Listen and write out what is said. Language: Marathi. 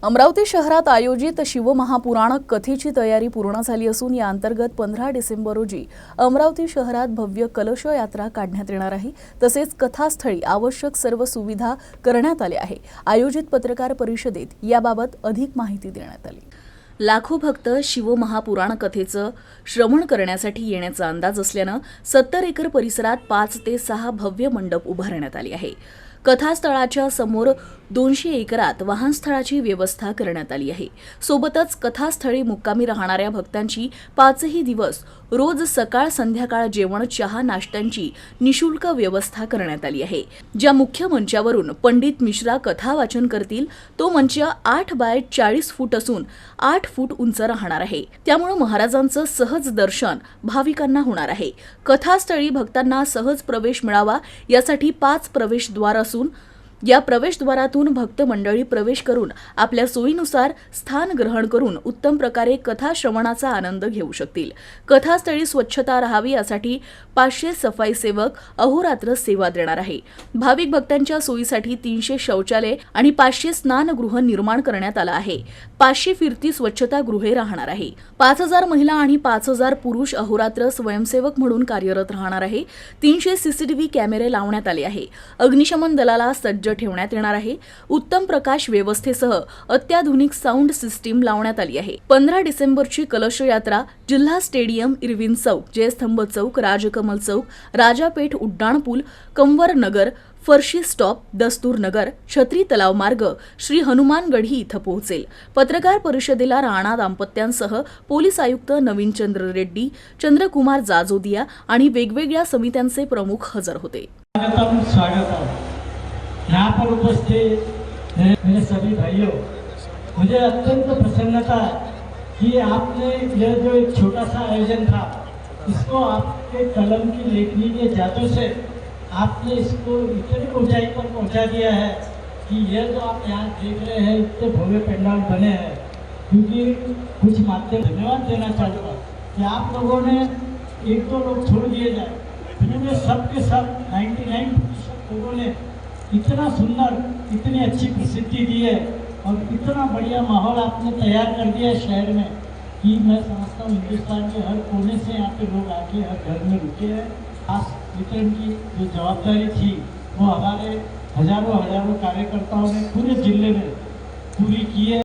अमरावती शहरात आयोजित शिवमहापुराण कथेची तयारी पूर्ण झाली असून या अंतर्गत 15 डिसेंबर रोजी अमरावती शहरात भव्य कलश यात्रा काढण्यात येणार आहे। तसेच कथास्थळी आवश्यक सर्व सुविधा करण्यात आल्या आहे। आयोजित पत्रकार परिषदेत याबाबत अधिक माहिती देण्यात आली। लाखो भक्त शिवमहापुराण कथेचं श्रवण करण्यासाठी येण्याचा अंदाज असल्यानं 70 एकर परिसरात 5 ते 6 भव्य मंडप उभारण्यात आले आहे। कथास्थळाच्या समोर 200 एकरात वाहनस्थळाची व्यवस्था करण्यात आली आहे। सोबतच कथास्थळी मुक्कामी राहणाऱ्या भक्तांची 5ही दिवस रोज सकाळ संध्याकाळ जेवण चहा नाश्त्यांची निशुल्क व्यवस्था करण्यात आली आहे। ज्या मुख्य मंचावरून पंडित मिश्रा कथा वाचन करतील तो मंच 8 बाय 40 फूट असून 8 फूट उंच राहणार आहे। त्यामुळे महाराजांचं सहज दर्शन भाविकांना होणार आहे। कथास्थळी भक्तांना सहज प्रवेश मिळावा यासाठी 5 प्रवेशद्वार असून या प्रवेशद्वारातून भक्त मंडळी प्रवेश करून आपल्या सोयीनुसार स्थान ग्रहण करून उत्तम प्रकारे कथा श्रवणाचा आनंद घेऊ शकतील। कथास्थळी स्वच्छता राहावी यासाठी 500 सफाई सेवक अहोरात्र सेवा देणार आहे। भाविक भक्तांच्या सोयीसाठी 300 शौचालय आणि 500 स्नानगृह निर्माण करण्यात आलं आहे। 500 फिरती स्वच्छता गृहे राहणार आहे। 5000 महिला आणि 5000 पुरुष अहोरात्र स्वयंसेवक म्हणून कार्यरत राहणार आहे। 300 सीसीटीव्ही कॅमेरे लावण्यात आले आहे। अग्निशमन दलाला सज्ज ठेवण्यात येणार आहे। उत्तम प्रकाश व्यवस्थेसह अत्याधुनिक साऊंड सिस्टीम लावण्यात आली आहे। 15 डिसेंबरची कलश यात्रा जिल्हा स्टेडियम, इरविन चौक, जयस्तंभ चौक, राजकमल चौक, राजापेठ, उड्डाणपूल, कंवर नगर, फरशी स्टॉप, दस्तूर नगर, छत्री तलाव मार्ग, श्री हनुमान गढी इथं पोहोचेल। पत्रकार परिषदेला राणा दाम्पत्यांसह पोलीस आयुक्त नवीन चंद्र रेड्डी, चंद्रकुमार जाजोदिया आणि वेगवेगळ्या समित्यांचे प्रमुख हजर होते। यहाँ पर उपस्थित मेरे सभी भाइयों, मुझे अत्यंत प्रसन्नता है कि आपने यह जो एक छोटा सा आयोजन था इसको आपके कलम की लेखनी के जादू से आपने इसको इतनी ऊंचाई पर पहुंचा दिया है कि यह जो आप यहाँ देख रहे हैं इतने भव्य पंडाल बने हैं। क्योंकि कुछ माध्यम धन्यवाद देना चाहूँगा कि आप लोगों ने 1-2 लोग छोड़ दिए जाए, इन्होंने सबके सब 99% लोगों ने इतना सुंदर, इतनी अच्छी प्रसिद्धि दी है और इतना बढ़िया माहौल आपने तैयार कर दिया है शहर में कि मैं समझता हूँ हिंदुस्तान के हर कोने से यहाँ पे लोग आके हर घर में रुके हैं। खास वितरण की जो जवाबदारी थी वो हमारे हजारों कार्यकर्ताओं ने पूरे जिले में पूरी की है।